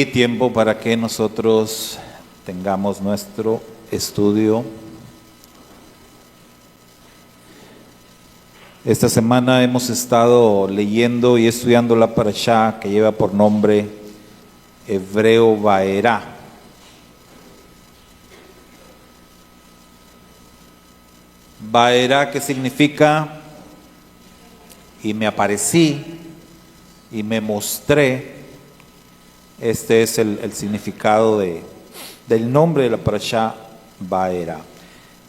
y tiempo para que nosotros tengamos nuestro estudio. Esta semana hemos estado leyendo y estudiando la parashá que lleva por nombre Hebreo Vaerá. Vaerá, que significa y me aparecí y me mostré. Este es el significado del nombre de la parashá Vaerá.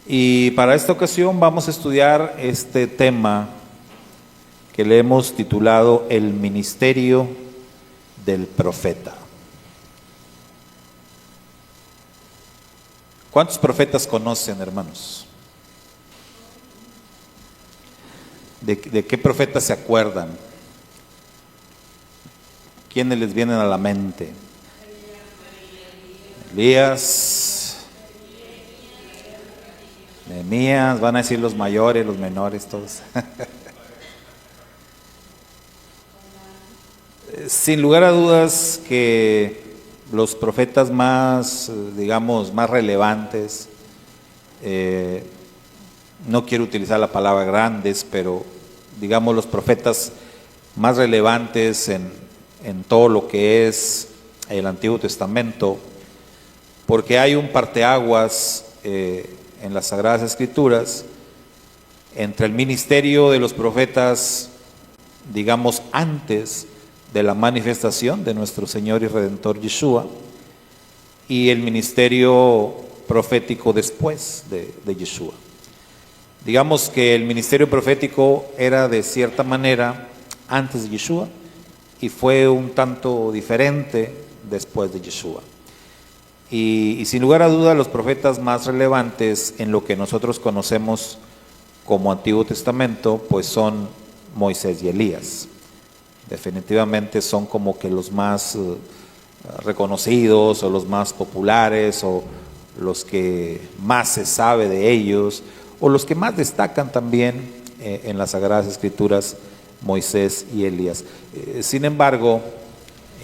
Y para esta ocasión vamos a estudiar este tema que le hemos titulado El ministerio del profeta. ¿Cuántos profetas conocen, hermanos? ¿De qué profetas se acuerdan? ¿Quiénes les vienen a la mente? Elías, Nehemías, van a decir los mayores, los menores, todos. Sin lugar a dudas que los profetas más, digamos, más relevantes, no quiero utilizar la palabra grandes, pero digamos los profetas más relevantes en todo lo que es el Antiguo Testamento, porque hay un parteaguas en las Sagradas Escrituras entre el ministerio de los profetas, digamos, antes de la manifestación de nuestro Señor y Redentor Yeshua, y el ministerio profético después de Yeshua. Digamos que el ministerio profético era de cierta manera antes de Yeshua y fue un tanto diferente después de Yeshua. Y sin lugar a duda los profetas más relevantes en lo que nosotros conocemos como Antiguo Testamento pues son Moisés y Elías. Definitivamente son como que los más reconocidos o los más populares o los que más se sabe de ellos, o los que más destacan también en las Sagradas Escrituras, Moisés y Elías. Sin embargo,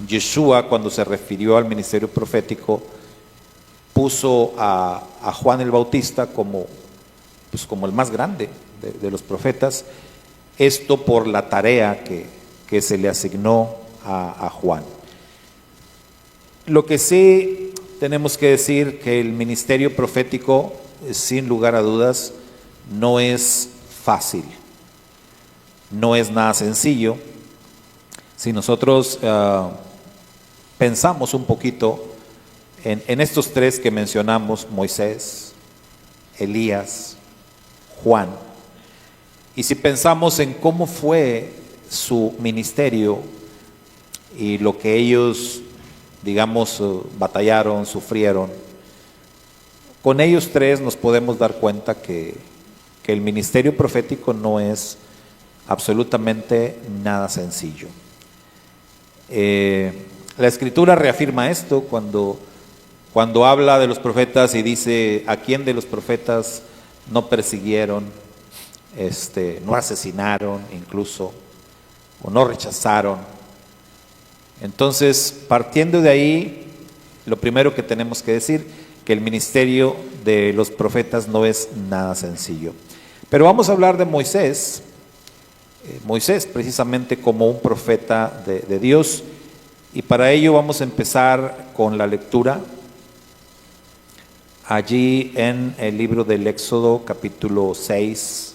Yeshua, cuando se refirió al ministerio profético, puso a Juan el Bautista como el más grande de los profetas, esto por la tarea que se le asignó a Juan. Lo que sí tenemos que decir que el ministerio profético, sin lugar a dudas, no es fácil, no es nada sencillo. Si nosotros pensamos un poquito en estos tres que mencionamos, Moisés, Elías, Juan, y si pensamos en cómo fue su ministerio y lo que ellos, digamos, batallaron, sufrieron, con ellos tres nos podemos dar cuenta que el ministerio profético no es absolutamente nada sencillo. La Escritura reafirma esto cuando habla de los profetas y dice: ¿a quién de los profetas no persiguieron, no asesinaron incluso, o no rechazaron? Entonces, partiendo de ahí, lo primero que tenemos que decir, que el ministerio de los profetas no es nada sencillo. Pero vamos a hablar de Moisés, Moisés precisamente como un profeta de Dios, y para ello vamos a empezar con la lectura allí en el libro del Éxodo capítulo 6,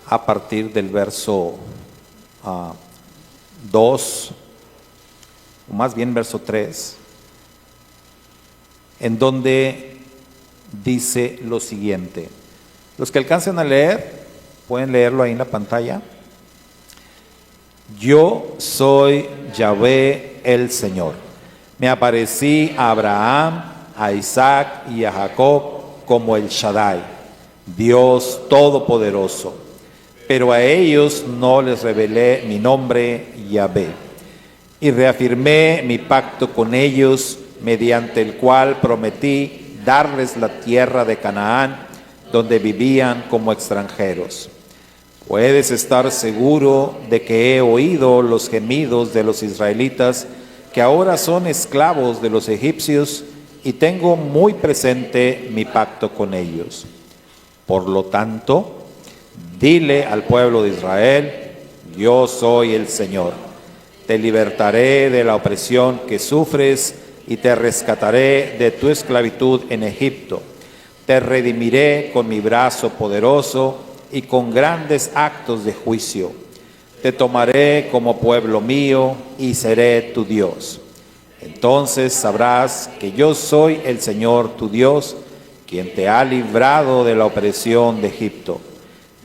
a partir del verso 2, o más bien verso 3, en donde dice lo siguiente. Los que alcancen a leer, pueden leerlo ahí en la pantalla. Yo soy Yahvé el Señor. Me aparecí a Abraham, a Isaac y a Jacob como el Shaddai, Dios Todopoderoso. Pero a ellos no les revelé mi nombre, Yahvé. Y reafirmé mi pacto con ellos, mediante el cual prometí darles la tierra de Canaán, donde vivían como extranjeros. Puedes estar seguro de que he oído los gemidos de los israelitas que ahora son esclavos de los egipcios, y tengo muy presente mi pacto con ellos. Por lo tanto, dile al pueblo de Israel: yo soy el Señor. Te libertaré de la opresión que sufres y te rescataré de tu esclavitud en Egipto. Te redimiré con mi brazo poderoso y con grandes actos de juicio. Te tomaré como pueblo mío y seré tu Dios. Entonces sabrás que yo soy el Señor tu Dios, quien te ha librado de la opresión de Egipto.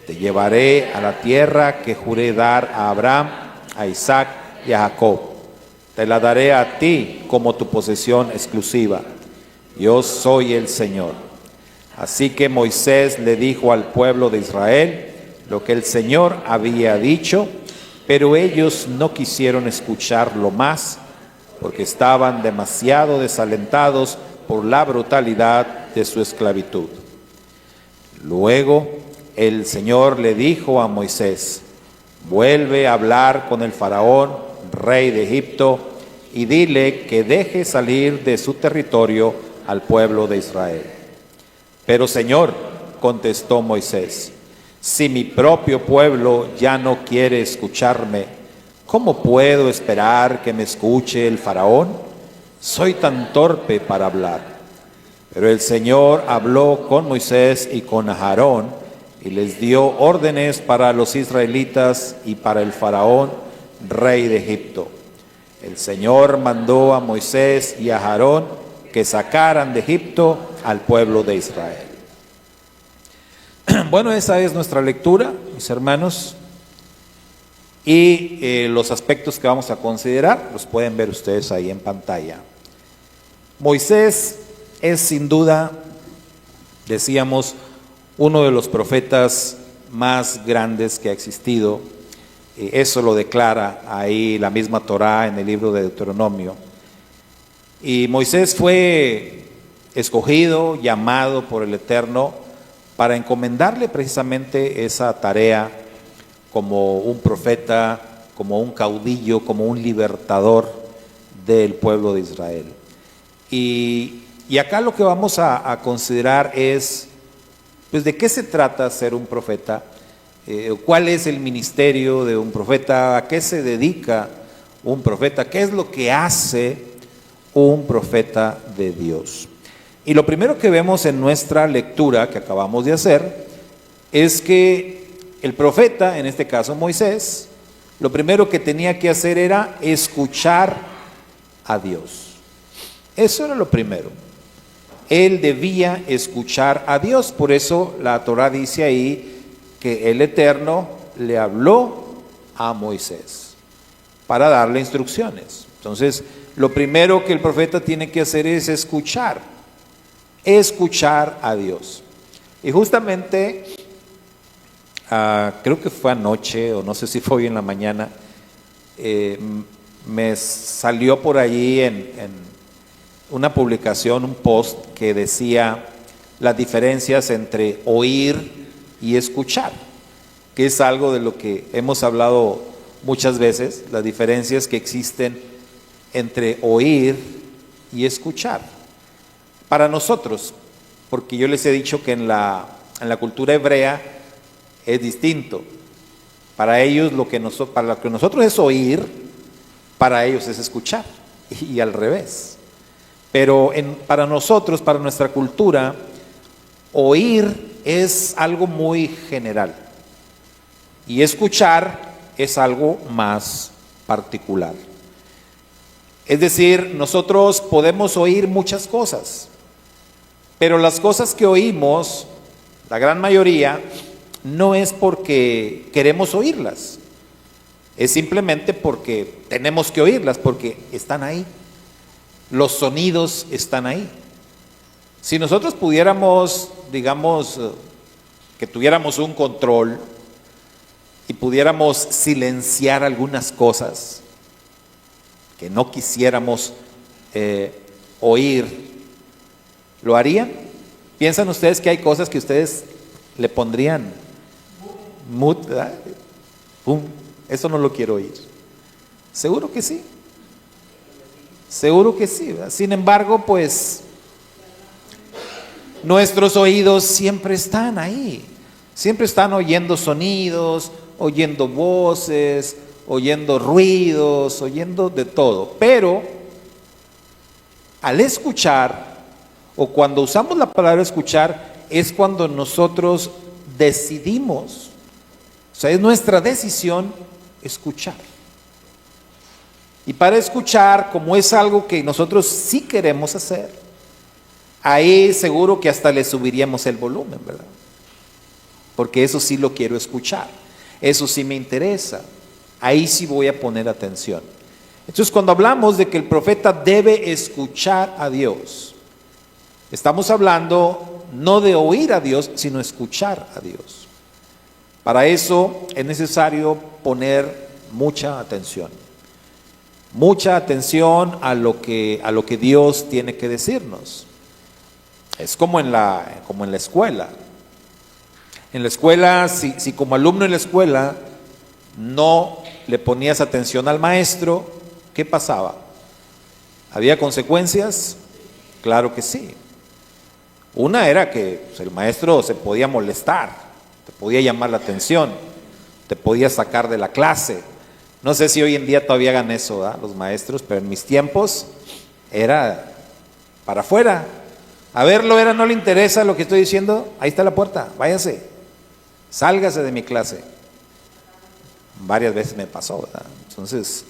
Te llevaré a la tierra que juré dar a Abraham, a Isaac y a Jacob. Te la daré a ti como tu posesión exclusiva. Yo soy el Señor. Así que Moisés le dijo al pueblo de Israel lo que el Señor había dicho, pero ellos no quisieron escucharlo más, porque estaban demasiado desalentados por la brutalidad de su esclavitud. Luego el Señor le dijo a Moisés: vuelve a hablar con el faraón, rey de Egipto, y dile que deje salir de su territorio al pueblo de Israel. Pero Señor, contestó Moisés, si mi propio pueblo ya no quiere escucharme, ¿cómo puedo esperar que me escuche el faraón? Soy tan torpe para hablar. Pero el Señor habló con Moisés y con Aarón y les dio órdenes para los israelitas y para el faraón, rey de Egipto. El Señor mandó a Moisés y a Aarón que sacaran de Egipto al pueblo de Israel. Bueno, esa es nuestra lectura, mis hermanos. Y los aspectos que vamos a considerar los pueden ver ustedes ahí en pantalla. Moisés es sin duda, decíamos, uno de los profetas más grandes que ha existido. Eso lo declara ahí la misma Torá en el libro de Deuteronomio. Y Moisés fue escogido, llamado por el Eterno para encomendarle precisamente esa tarea como un profeta, como un caudillo, como un libertador del pueblo de Israel. Y acá lo que vamos a considerar es, pues, ¿de qué se trata ser un profeta? ¿Cuál es el ministerio de un profeta? ¿A qué se dedica un profeta? ¿Qué es lo que hace un profeta de Dios? Y lo primero que vemos en nuestra lectura que acabamos de hacer es que el profeta, en este caso Moisés, lo primero que tenía que hacer era escuchar a Dios. Eso era lo primero. Él debía escuchar a Dios. Por eso la Torá dice ahí que el Eterno le habló a Moisés para darle instrucciones. Entonces, lo primero que el profeta tiene que hacer es escuchar a Dios. Y justamente creo que fue anoche, o no sé si fue hoy en la mañana, me salió por allí en una publicación, un post que decía las diferencias entre oír y escuchar, que es algo de lo que hemos hablado muchas veces, las diferencias que existen entre oír y escuchar. Para nosotros, porque yo les he dicho que en la cultura hebrea es distinto. Para ellos para lo que nosotros es oír, para ellos es escuchar, y al revés. Pero para nosotros, para nuestra cultura, oír es algo muy general y escuchar es algo más particular. Es decir, nosotros podemos oír muchas cosas, pero las cosas que oímos, la gran mayoría, no es porque queremos oírlas, es simplemente porque tenemos que oírlas, porque están ahí. Los sonidos están ahí. Si nosotros pudiéramos, digamos, que tuviéramos un control y pudiéramos silenciar algunas cosas que no quisiéramos oír, ¿lo harían? ¿Piensan ustedes que hay cosas que ustedes le pondrían mute, ¿verdad? Pum, eso no lo quiero oír? Seguro que sí. Seguro que sí, ¿verdad? Sin embargo, pues nuestros oídos siempre están ahí, siempre están oyendo sonidos, oyendo voces, oyendo ruidos, oyendo de todo. Pero al escuchar, o cuando usamos la palabra escuchar, es cuando nosotros decidimos, o sea, es nuestra decisión escuchar. Y para escuchar, como es algo que nosotros sí queremos hacer, ahí seguro que hasta le subiríamos el volumen, ¿verdad? Porque eso sí lo quiero escuchar, eso sí me interesa, ahí sí voy a poner atención. Entonces, cuando hablamos de que el profeta debe escuchar a Dios, estamos hablando no de oír a Dios, sino escuchar a Dios. Para eso es necesario poner mucha atención a lo que Dios tiene que decirnos. Es como en la escuela. En la escuela, si como alumno en la escuela no le ponías atención al maestro, ¿qué pasaba? ¿Había consecuencias? Claro que sí. Una era que pues, el maestro se podía molestar, te podía llamar la atención, te podía sacar de la clase. No sé si hoy en día todavía hagan eso, ¿verdad? Los maestros, pero en mis tiempos era para afuera. A verlo era, no le interesa lo que estoy diciendo, ahí está la puerta, váyase, sálgase de mi clase. Varias veces me pasó, ¿verdad? Entonces,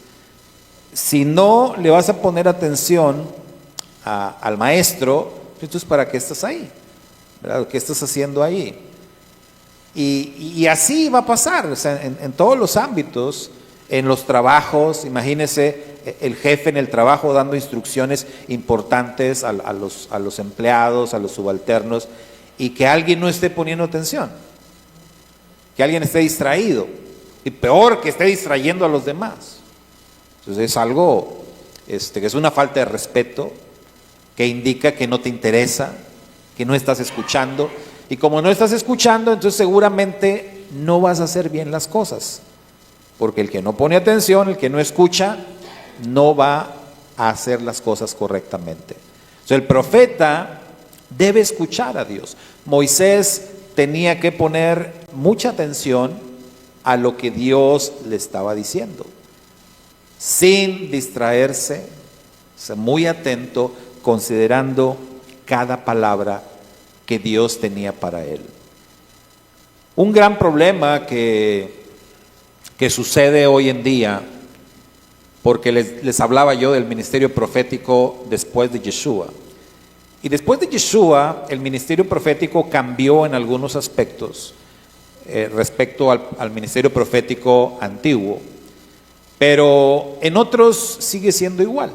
si no le vas a poner atención al maestro, entonces ¿para qué estás ahí? ¿Verdad? ¿Qué estás haciendo ahí? Y así va a pasar, o sea, en todos los ámbitos. En los trabajos, imagínese el jefe en el trabajo dando instrucciones importantes a los empleados, a los subalternos, y que alguien no esté poniendo atención, que alguien esté distraído, y peor que esté distrayendo a los demás. Entonces es algo que es una falta de respeto, que indica que no te interesa, que no estás escuchando, y como no estás escuchando, entonces seguramente no vas a hacer bien las cosas. Porque el que no pone atención, el que no escucha, no va a hacer las cosas correctamente. Entonces el profeta debe escuchar a Dios. Moisés tenía que poner mucha atención a lo que Dios le estaba diciendo, sin distraerse, muy atento, considerando cada palabra que Dios tenía para él. Un gran problema que sucede hoy en día, porque les hablaba yo del ministerio profético después de Yeshua. Y después de Yeshua, el ministerio profético cambió en algunos aspectos respecto al ministerio profético antiguo, pero en otros sigue siendo igual.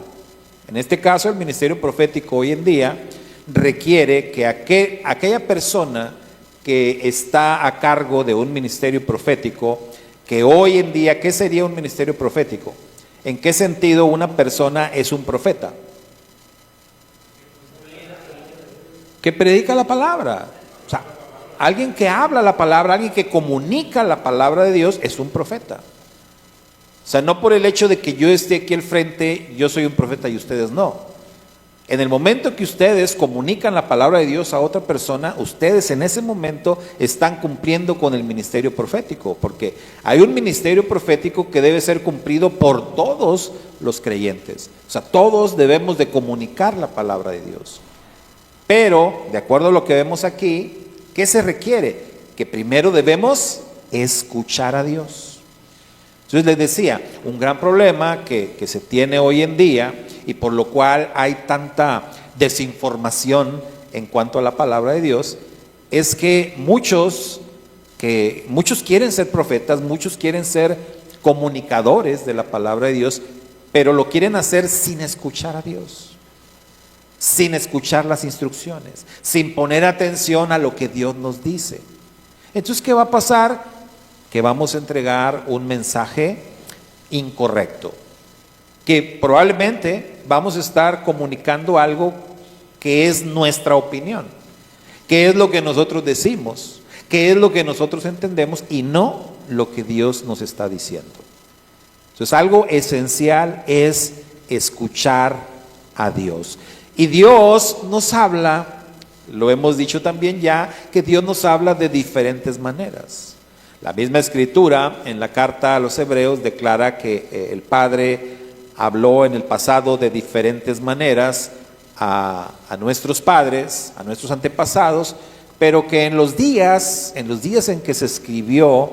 En este caso, el ministerio profético hoy en día requiere que aquella persona que está a cargo de un ministerio profético, que hoy en día, ¿qué sería un ministerio profético? ¿En qué sentido una persona es un profeta? Que predica la palabra. O sea, alguien que habla la palabra, alguien que comunica la palabra de Dios es un profeta. O sea, no por el hecho de que yo esté aquí al frente, yo soy un profeta y ustedes no. En el momento que ustedes comunican la palabra de Dios a otra persona, ustedes en ese momento están cumpliendo con el ministerio profético, porque hay un ministerio profético que debe ser cumplido por todos los creyentes. O sea, todos debemos de comunicar la palabra de Dios. Pero, de acuerdo a lo que vemos aquí, ¿qué se requiere? Que primero debemos escuchar a Dios. Entonces les decía, un gran problema que se tiene hoy en día, y por lo cual hay tanta desinformación en cuanto a la palabra de Dios, es que muchos quieren ser profetas, muchos quieren ser comunicadores de la palabra de Dios, pero lo quieren hacer sin escuchar a Dios, sin escuchar las instrucciones, sin poner atención a lo que Dios nos dice. Entonces, ¿qué va a pasar? Que vamos a entregar un mensaje incorrecto, que probablemente vamos a estar comunicando algo que es nuestra opinión, que es lo que nosotros decimos, que es lo que nosotros entendemos y no lo que Dios nos está diciendo. Entonces, algo esencial es escuchar a Dios. Y Dios nos habla, lo hemos dicho también ya, que Dios nos habla de diferentes maneras. La misma Escritura en la carta a los Hebreos declara que el Padre habló en el pasado de diferentes maneras a nuestros padres, a nuestros antepasados, pero que en los días en que se escribió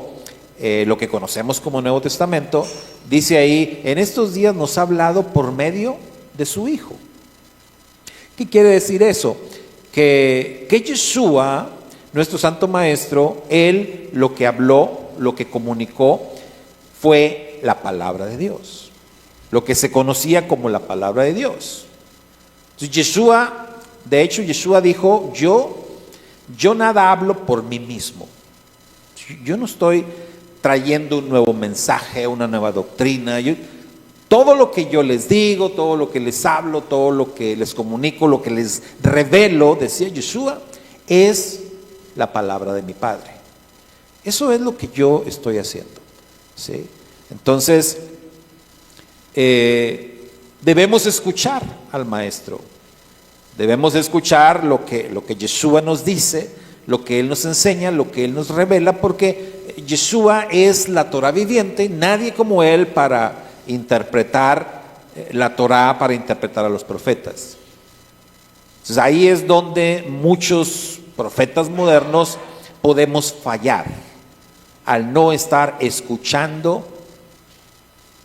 lo que conocemos como Nuevo Testamento, dice ahí, en estos días nos ha hablado por medio de su Hijo. ¿Qué quiere decir eso? Que Yeshua, nuestro Santo Maestro, Él lo que habló, lo que comunicó, fue la palabra de Dios, lo que se conocía como la palabra de Dios. Entonces Yeshua dijo, yo nada hablo por mí mismo. Yo no estoy trayendo un nuevo mensaje, una nueva doctrina. Todo lo que yo les digo, todo lo que les hablo, todo lo que les comunico, lo que les revelo, decía Yeshua, es la palabra de mi Padre. Eso es lo que yo estoy haciendo, ¿sí? Entonces, debemos escuchar al Maestro. Debemos escuchar lo que Yeshua nos dice, lo que Él nos enseña, lo que Él nos revela, porque Yeshua es la Torah viviente, nadie como Él para interpretar la Torah, para interpretar a los profetas. Entonces ahí es donde muchos profetas modernos podemos fallar, al no estar escuchando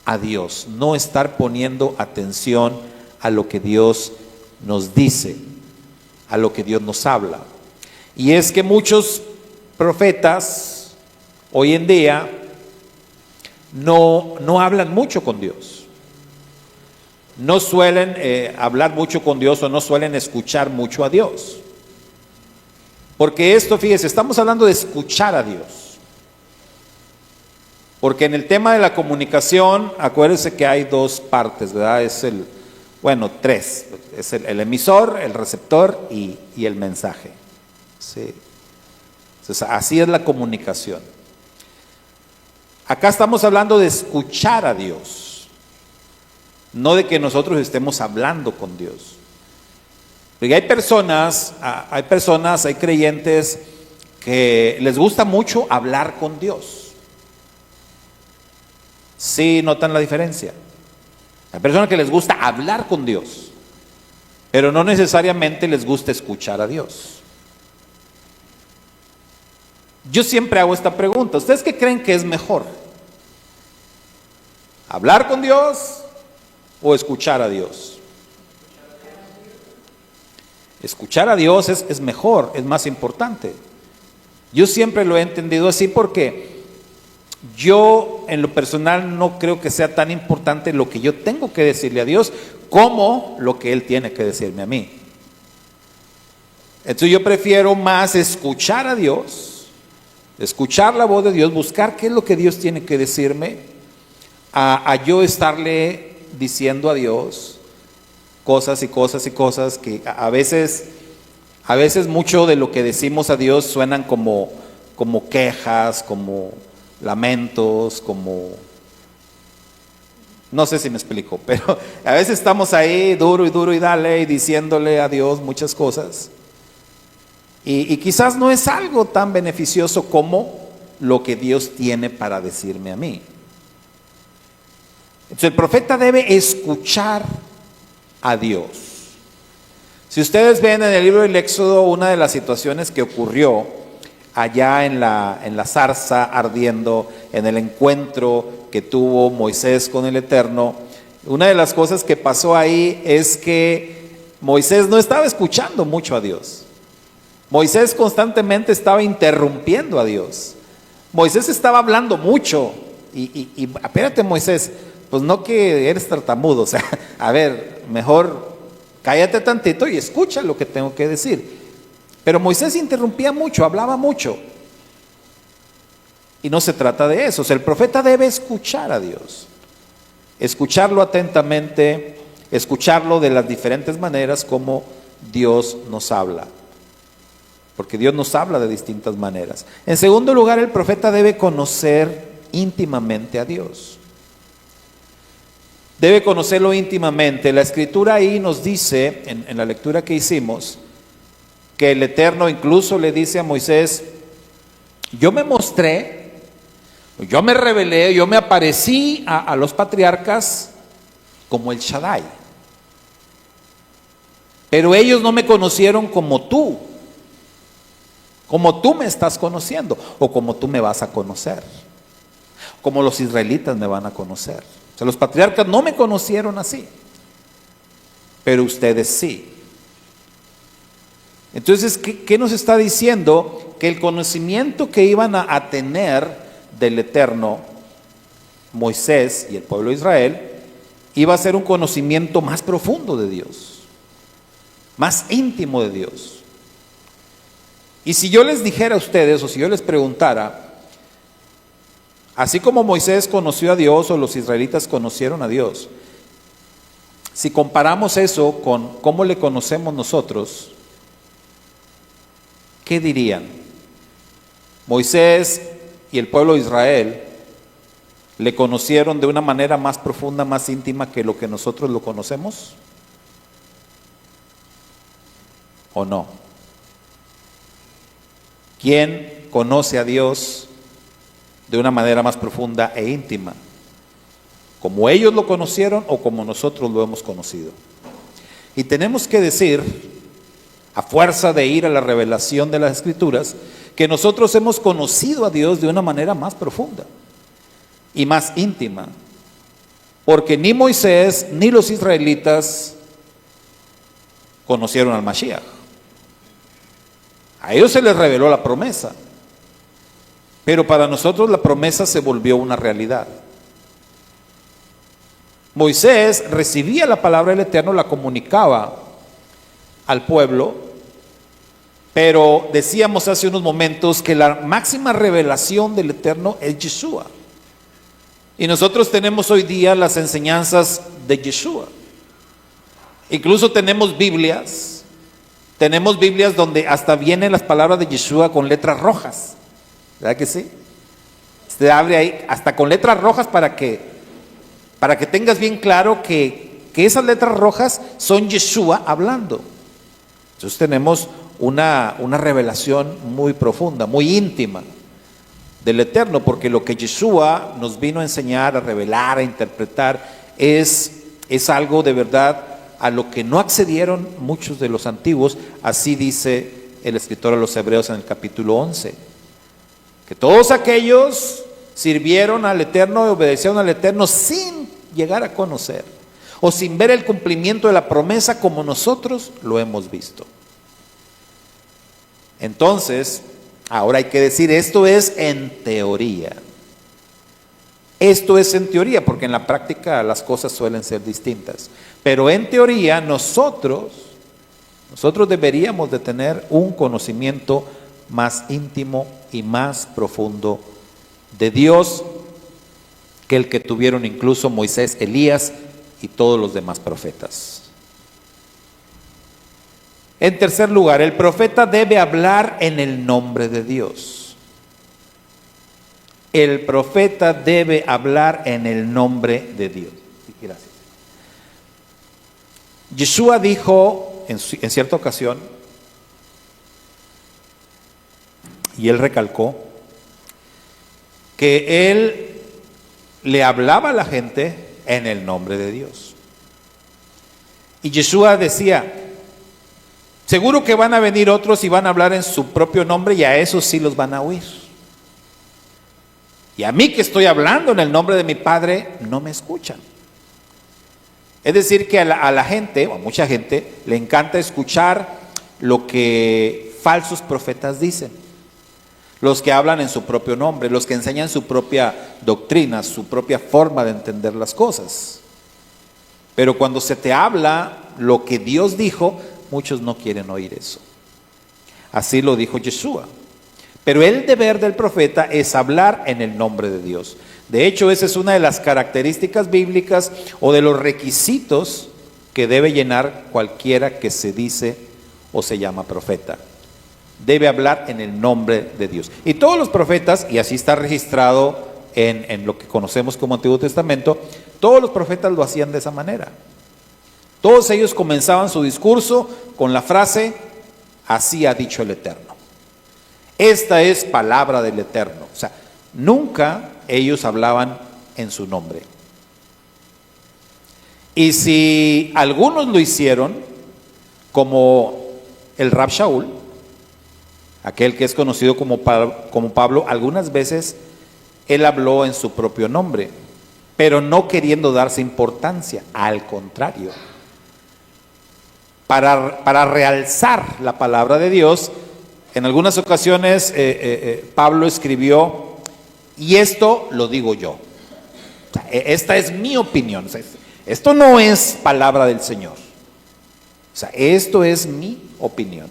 a Dios, no estar poniendo atención a lo que Dios nos dice, a lo que Dios nos habla. Y es que muchos profetas hoy en día no hablan mucho con Dios, no suelen hablar mucho con Dios, o no suelen escuchar mucho a Dios. Porque esto, fíjese, estamos hablando de escuchar a Dios, porque en el tema de la comunicación, acuérdense que hay dos partes, ¿verdad? Tres, es el emisor, el receptor y el mensaje, ¿sí? Entonces, así es la comunicación. Acá estamos hablando de escuchar a Dios, no de que nosotros estemos hablando con Dios. Porque hay personas, hay creyentes que les gusta mucho hablar con Dios. ¿Sí notan la diferencia? Hay personas que les gusta hablar con Dios, pero no necesariamente les gusta escuchar a Dios. Yo siempre hago esta pregunta: ¿ustedes qué creen que es mejor? ¿Hablar con Dios o escuchar a Dios? Escuchar a Dios es mejor, es más importante. Yo siempre lo he entendido así, porque yo en lo personal no creo que sea tan importante lo que yo tengo que decirle a Dios como lo que Él tiene que decirme a mí. Entonces yo prefiero más escuchar a Dios, escuchar la voz de Dios, buscar qué es lo que Dios tiene que decirme, a yo estarle diciendo a Dios cosas y cosas y cosas que a veces mucho de lo que decimos a Dios suenan como quejas, como lamentos, no sé si me explico, pero a veces estamos ahí duro y dale, y diciéndole a Dios muchas cosas, y quizás no es algo tan beneficioso como lo que Dios tiene para decirme a mí. Entonces el profeta debe escuchar a Dios. Si ustedes ven en el libro del Éxodo, una de las situaciones que ocurrió allá en la zarza ardiendo, en el encuentro que tuvo Moisés con el Eterno, una de las cosas que pasó ahí es que Moisés no estaba escuchando mucho a Dios. Moisés constantemente estaba interrumpiendo a Dios. Moisés estaba hablando mucho. Y espérate, Moisés, pues no que eres tartamudo, o sea, a ver, mejor cállate tantito y escucha lo que tengo que decir. Pero Moisés interrumpía mucho, hablaba mucho. Y no se trata de eso. O sea, el profeta debe escuchar a Dios, escucharlo atentamente, escucharlo de las diferentes maneras como Dios nos habla. Porque Dios nos habla de distintas maneras. En segundo lugar, el profeta debe conocer íntimamente a Dios. Debe conocerlo íntimamente. La Escritura ahí nos dice, en la lectura que hicimos, que el Eterno incluso le dice a Moisés: yo me mostré, yo me revelé, yo me aparecí a los patriarcas como el Shaddai. Pero ellos no me conocieron como tú me estás conociendo, o como tú me vas a conocer, como los israelitas me van a conocer. O sea, los patriarcas no me conocieron así, pero ustedes sí. Entonces, ¿qué nos está diciendo? Que el conocimiento que iban a tener del Eterno, Moisés y el pueblo de Israel, iba a ser un conocimiento más profundo de Dios, más íntimo de Dios. Y si yo les dijera a ustedes, o si yo les preguntara, así como Moisés conoció a Dios o los israelitas conocieron a Dios, si comparamos eso con cómo le conocemos nosotros, ¿qué dirían? Moisés y el pueblo de Israel le conocieron de una manera más profunda, más íntima que lo que nosotros lo conocemos, ¿o no? ¿Quién conoce a Dios de una manera más profunda e íntima? ¿Como ellos lo conocieron o como nosotros lo hemos conocido? Y tenemos que decir, a fuerza de ir a la revelación de las Escrituras, que nosotros hemos conocido a Dios de una manera más profunda y más íntima, porque ni Moisés ni los israelitas conocieron al Mashiach. A ellos se les reveló la promesa, pero para nosotros la promesa se volvió una realidad. Moisés recibía la palabra del Eterno, la comunicaba al pueblo, pero decíamos hace unos momentos que la máxima revelación del Eterno es Yeshua. Y nosotros tenemos hoy día las enseñanzas de Yeshua. Incluso tenemos Biblias donde hasta vienen las palabras de Yeshua con letras rojas. ¿Verdad que sí? Se abre ahí hasta con letras rojas para que tengas bien claro que esas letras rojas son Yeshua hablando. Entonces tenemos una revelación muy profunda, muy íntima del Eterno, porque lo que Yeshua nos vino a enseñar, a revelar, a interpretar, es algo de verdad a lo que no accedieron muchos de los antiguos. Así dice el escritor a los Hebreos en el capítulo 11, que todos aquellos sirvieron al Eterno y obedecieron al Eterno sin llegar a conocer o sin ver el cumplimiento de la promesa como nosotros lo hemos visto. Entonces, ahora hay que decir, esto es en teoría. Esto es en teoría, porque en la práctica las cosas suelen ser distintas. Pero en teoría nosotros deberíamos de tener un conocimiento más íntimo y más profundo de Dios que el que tuvieron incluso Moisés, Elías y todos los demás profetas. En tercer lugar, el profeta debe hablar en el nombre de Dios. El profeta debe hablar en el nombre de Dios. Gracias. Yeshua dijo en cierta ocasión, y él recalcó, que él le hablaba a la gente en el nombre de Dios. Y Yeshua decía, seguro que van a venir otros y van a hablar en su propio nombre, y a esos sí los van a oír. Y a mí, que estoy hablando en el nombre de mi Padre, no me escuchan. Es decir, que a la gente, o a mucha gente, le encanta escuchar lo que falsos profetas dicen. Los que hablan en su propio nombre, los que enseñan su propia doctrina, su propia forma de entender las cosas. Pero cuando se te habla lo que Dios dijo, muchos no quieren oír eso. Así lo dijo Yeshua. Pero el deber del profeta es hablar en el nombre de Dios. De hecho, esa es una de las características bíblicas o de los requisitos que debe llenar cualquiera que se dice o se llama profeta. Debe hablar en el nombre de Dios. Y todos los profetas, y así está registrado en lo que conocemos como Antiguo Testamento, todos los profetas lo hacían de esa manera. Todos ellos comenzaban su discurso con la frase, así ha dicho el Eterno. Esta es palabra del Eterno. O sea, nunca ellos hablaban en su nombre. Y si algunos lo hicieron, como el Rab Shaul, aquel que es conocido como Pablo, algunas veces él habló en su propio nombre, pero no queriendo darse importancia, al contrario. Para realzar la palabra de Dios, en algunas ocasiones Pablo escribió, y esto lo digo yo. O sea, esta es mi opinión. O sea, esto no es palabra del Señor. O sea, esto es mi opinión.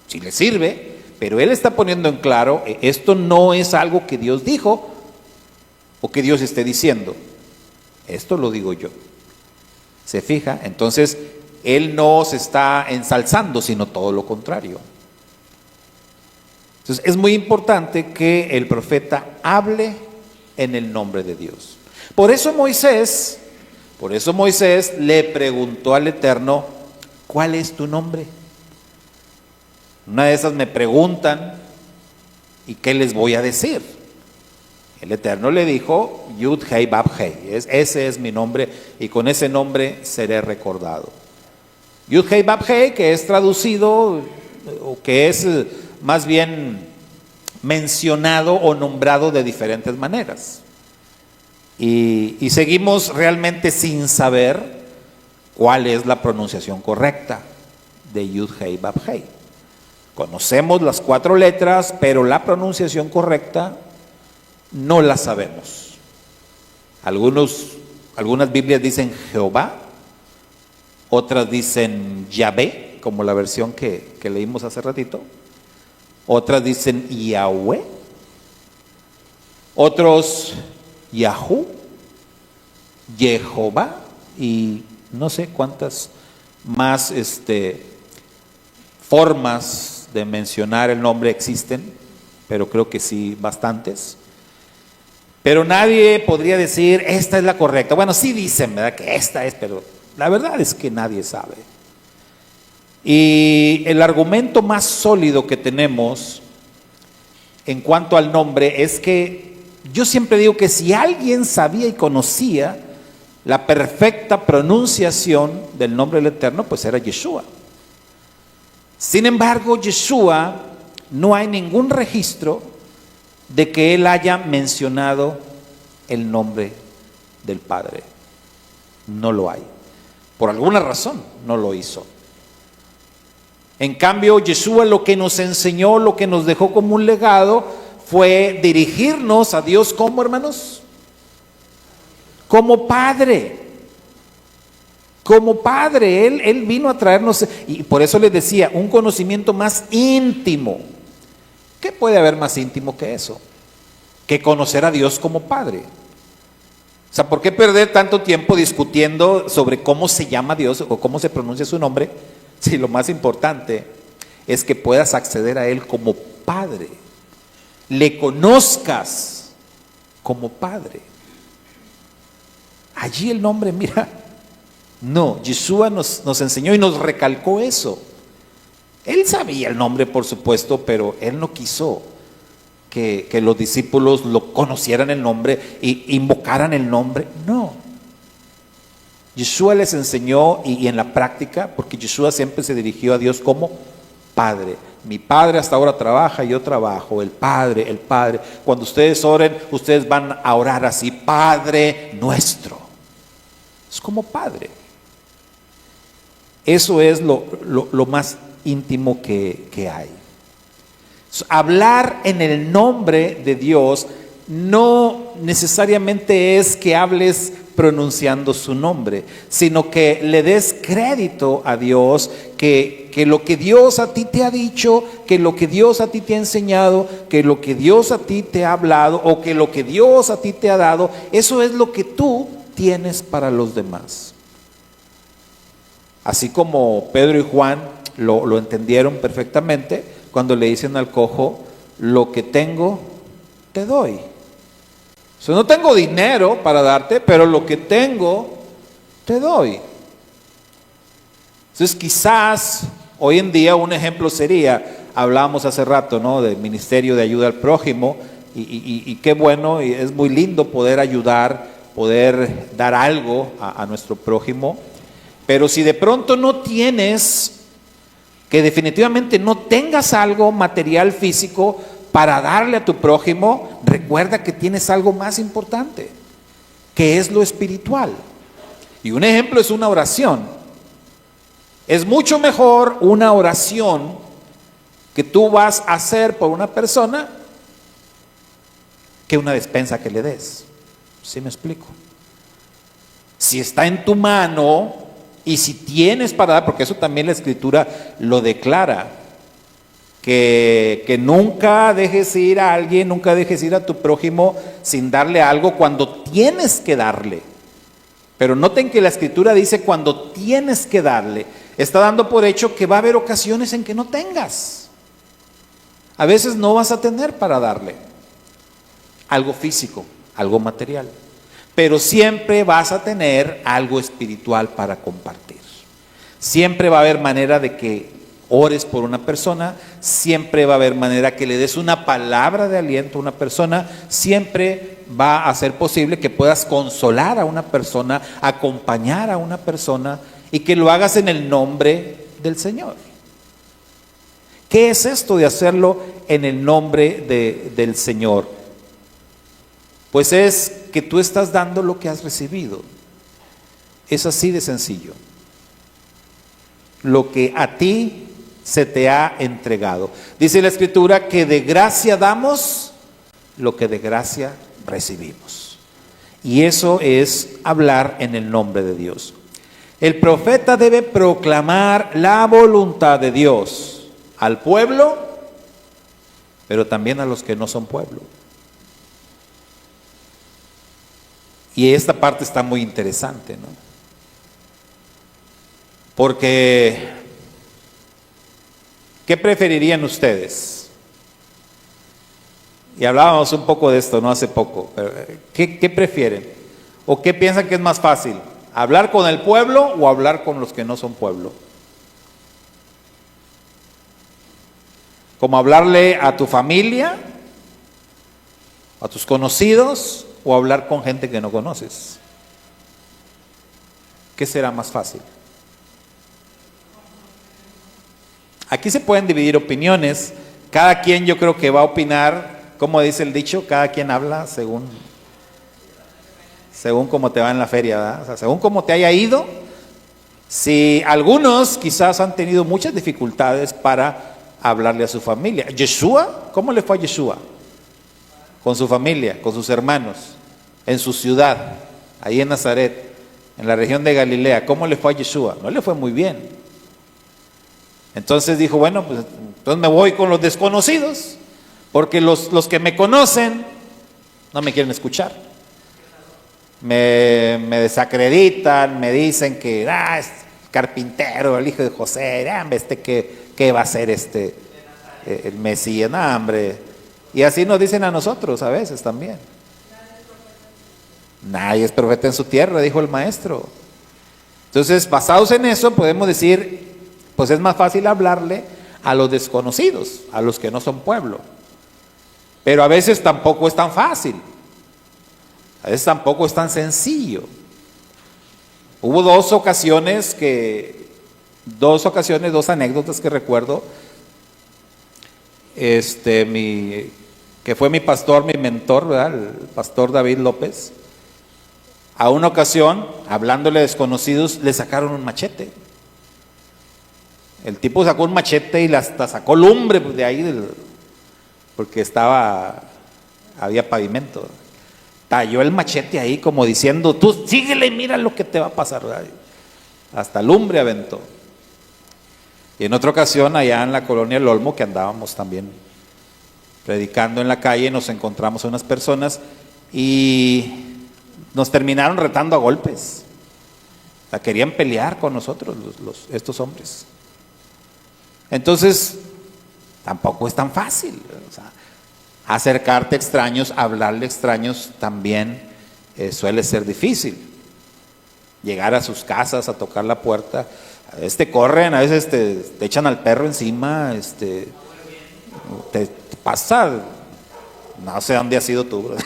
Si le sirve, pero él está poniendo en claro, esto no es algo que Dios dijo o que Dios esté diciendo. Esto lo digo yo. ¿Se fija? Entonces, él no se está ensalzando, sino todo lo contrario. Entonces, es muy importante que el profeta hable en el nombre de Dios. Por eso Moisés le preguntó al Eterno, ¿cuál es tu nombre? Una de esas me preguntan, ¿y qué les voy a decir? El Eterno le dijo, Yud Hei Bab Hei, ese es mi nombre y con ese nombre seré recordado. Yud Hei Bab Hei, que es traducido, o que es más bien mencionado o nombrado de diferentes maneras. Y seguimos realmente sin saber cuál es la pronunciación correcta de Yud Hei Bab Hei. Conocemos las 4 letras, pero la pronunciación correcta no la sabemos. Algunas Biblias dicen Jehová, otras dicen Yahvé, como la versión que leímos hace ratito. Otras dicen Yahweh, otros Yahú, Jehová y no sé cuántas más formas de mencionar el nombre existen, pero creo que sí, bastantes. Pero nadie podría decir, esta es la correcta. Bueno, sí dicen, ¿verdad?, que esta es, pero la verdad es que nadie sabe. Y el argumento más sólido que tenemos en cuanto al nombre es que yo siempre digo que si alguien sabía y conocía la perfecta pronunciación del nombre del Eterno, pues era Yeshua. Sin embargo, Yeshua, no hay ningún registro de que él haya mencionado el nombre del Padre. No lo hay. Por alguna razón no lo hizo. En cambio, Yeshua lo que nos enseñó, lo que nos dejó como un legado, fue dirigirnos a Dios como, hermanos, como Padre. Como Padre, Él vino a traernos, y por eso les decía, un conocimiento más íntimo. ¿Qué puede haber más íntimo que eso? Que conocer a Dios como Padre. O sea, ¿por qué perder tanto tiempo discutiendo sobre cómo se llama Dios o cómo se pronuncia su nombre? Si lo más importante es que puedas acceder a Él como Padre, le conozcas como Padre. Allí el nombre, mira, no, Yeshua nos enseñó y nos recalcó eso. Él sabía el nombre, por supuesto, pero Él no quiso que los discípulos lo conocieran el nombre e invocaran el nombre. No. Yeshua les enseñó y en la práctica, porque Yeshua siempre se dirigió a Dios como Padre. Mi Padre hasta ahora trabaja, yo trabajo. El Padre, el Padre. Cuando ustedes oren, ustedes van a orar así: Padre nuestro. Es como Padre. Eso es lo más íntimo que hay. Hablar en el nombre de Dios no necesariamente es que hables pronunciando su nombre, sino que le des crédito a Dios, que lo que Dios a ti te ha dicho, que lo que Dios a ti te ha enseñado, que lo que Dios a ti te ha hablado o que lo que Dios a ti te ha dado, eso es lo que tú tienes para los demás. Así como Pedro y Juan lo entendieron perfectamente cuando le dicen al cojo: lo que tengo te doy, O sea, no tengo dinero para darte, pero lo que tengo, te doy. Entonces quizás hoy en día un ejemplo sería, hablábamos hace rato, ¿no?, del ministerio de ayuda al prójimo, y qué bueno, y es muy lindo poder ayudar, poder dar algo a nuestro prójimo, pero si de pronto no tienes, que definitivamente no tengas algo material físico para darle a tu prójimo, recuerda que tienes algo más importante, que es lo espiritual. Y un ejemplo es una oración. Es mucho mejor una oración que tú vas a hacer por una persona que una despensa que le des. ¿Sí me explico? Si está en tu mano y si tienes para dar, porque eso también la Escritura lo declara, que nunca dejes ir a alguien, nunca dejes ir a tu prójimo sin darle algo cuando tienes que darle. Pero noten que la Escritura dice cuando tienes que darle. Está dando por hecho que va a haber ocasiones en que no tengas. A veces no vas a tener para darle algo físico, algo material, pero siempre vas a tener algo espiritual para compartir. Siempre va a haber manera de que ores por una persona, siempre va a haber manera que le des una palabra de aliento a una persona, siempre va a ser posible que puedas consolar a una persona, acompañar a una persona y que lo hagas en el nombre del Señor. ¿Qué es esto de hacerlo en el nombre del Señor? Pues es que tú estás dando lo que has recibido. Es así de sencillo. Lo que a ti se te ha entregado. Dice la Escritura que de gracia damos lo que de gracia recibimos. Y eso es hablar en el nombre de Dios. El profeta debe proclamar la voluntad de Dios al pueblo, pero también a los que no son pueblo. Y esta parte está muy interesante, ¿no? Porque, ¿qué preferirían ustedes? Y hablábamos un poco de esto, no hace poco. ¿Qué prefieren? ¿O qué piensan que es más fácil? ¿Hablar con el pueblo o hablar con los que no son pueblo? ¿Como hablarle a tu familia, a tus conocidos, o hablar con gente que no conoces? ¿Qué será más fácil? Aquí se pueden dividir opiniones. Cada quien yo creo que va a opinar, como dice el dicho, cada quien habla según cómo te va en la feria, ¿verdad? O sea, según cómo te haya ido. Si algunos quizás han tenido muchas dificultades para hablarle a su familia. Yeshua, ¿cómo le fue a Yeshua? Con su familia, con sus hermanos, en su ciudad, ahí en Nazaret, en la región de Galilea. ¿Cómo le fue a Yeshua? No le fue muy bien. Entonces dijo, bueno, pues entonces me voy con los desconocidos, porque los que me conocen no me quieren escuchar. Me desacreditan, me dicen que es carpintero, el hijo de José, ¿qué va a ser el Mesías? No, hombre. Y así nos dicen a nosotros a veces también. Nadie es profeta en su tierra, dijo el maestro. Entonces, basados en eso, podemos decir, pues es más fácil hablarle a los desconocidos, a los que no son pueblo. Pero a veces tampoco es tan fácil. A veces tampoco es tan sencillo. Hubo dos anécdotas que recuerdo. Que fue mi pastor, mi mentor, ¿verdad? El pastor David López. A una ocasión, hablándole a desconocidos, le sacaron un machete. El tipo sacó un machete y hasta sacó lumbre de ahí, porque había pavimento. Talló el machete ahí como diciendo, tú síguele y mira lo que te va a pasar, ¿verdad? Hasta lumbre aventó. Y en otra ocasión, allá en la colonia El Olmo, que andábamos también predicando en la calle, nos encontramos a unas personas y nos terminaron retando a golpes. O sea, querían pelear con nosotros estos hombres. Entonces, tampoco es tan fácil. O sea, Acercarte a extraños, hablarle a extraños también suele ser difícil. Llegar a sus casas, a tocar la puerta. A veces te corren, a veces te echan al perro encima, te pasa, no sé dónde has sido tú, bro.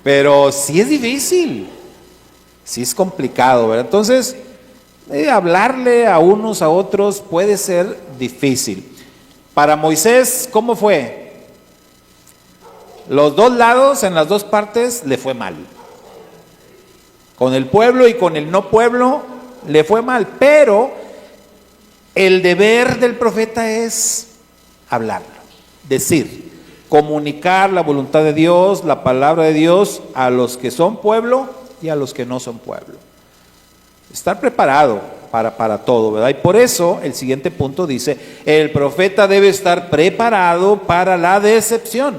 Pero sí es difícil, sí es complicado, ¿verdad? Entonces, hablarle a unos a otros puede ser difícil. Para Moisés, ¿cómo fue? Los dos lados, en las dos partes, le fue mal. Con el pueblo y con el no pueblo, le fue mal. Pero el deber del profeta es hablarlo, decir, comunicar la voluntad de Dios, la palabra de Dios a los que son pueblo y a los que no son pueblo. Estar preparado para todo, ¿verdad? Y por eso el siguiente punto dice, el profeta debe estar preparado para la decepción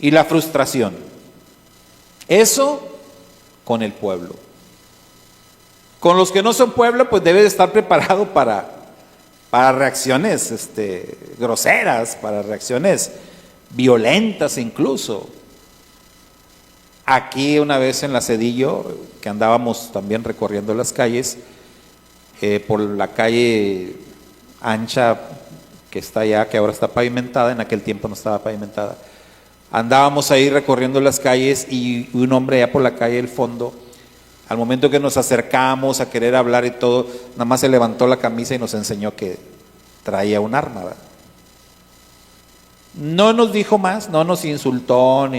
y la frustración. Eso con el pueblo. Con los que no son pueblo, pues debe estar preparado para reacciones groseras, para reacciones violentas incluso. Aquí una vez en la Cedillo, que andábamos también recorriendo las calles, por la calle ancha que está allá, que ahora está pavimentada, en aquel tiempo no estaba pavimentada, andábamos ahí recorriendo las calles y un hombre allá por la calle del fondo, al momento que nos acercamos a querer hablar y todo, nada más se levantó la camisa y nos enseñó que traía un arma, ¿verdad? No nos dijo más, no nos insultó,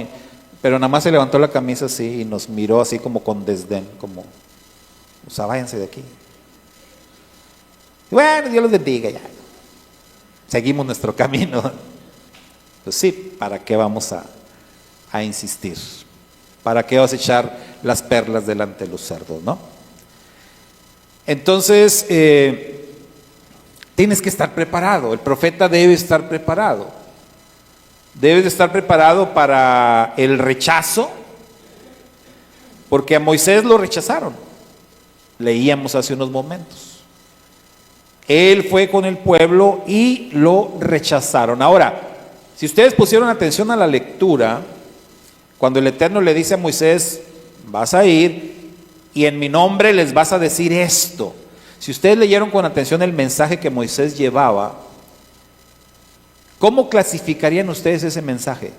pero nada más se levantó la camisa así y nos miró así como con desdén, como, o sea, váyanse de aquí. Y bueno, Dios los bendiga, ya. Seguimos nuestro camino. Pues sí, ¿para qué vamos a insistir? ¿Para qué vas a echar las perlas delante de los cerdos, no? Entonces, tienes que estar preparado. El profeta debe estar preparado. Debes de estar preparado para el rechazo, porque a Moisés lo rechazaron. Leíamos hace unos momentos. Él fue con el pueblo y lo rechazaron. Ahora, si ustedes pusieron atención a la lectura, cuando el Eterno le dice a Moisés, vas a ir y en mi nombre les vas a decir esto. Si ustedes leyeron con atención el mensaje que Moisés llevaba, ¿cómo clasificarían ustedes ese mensaje?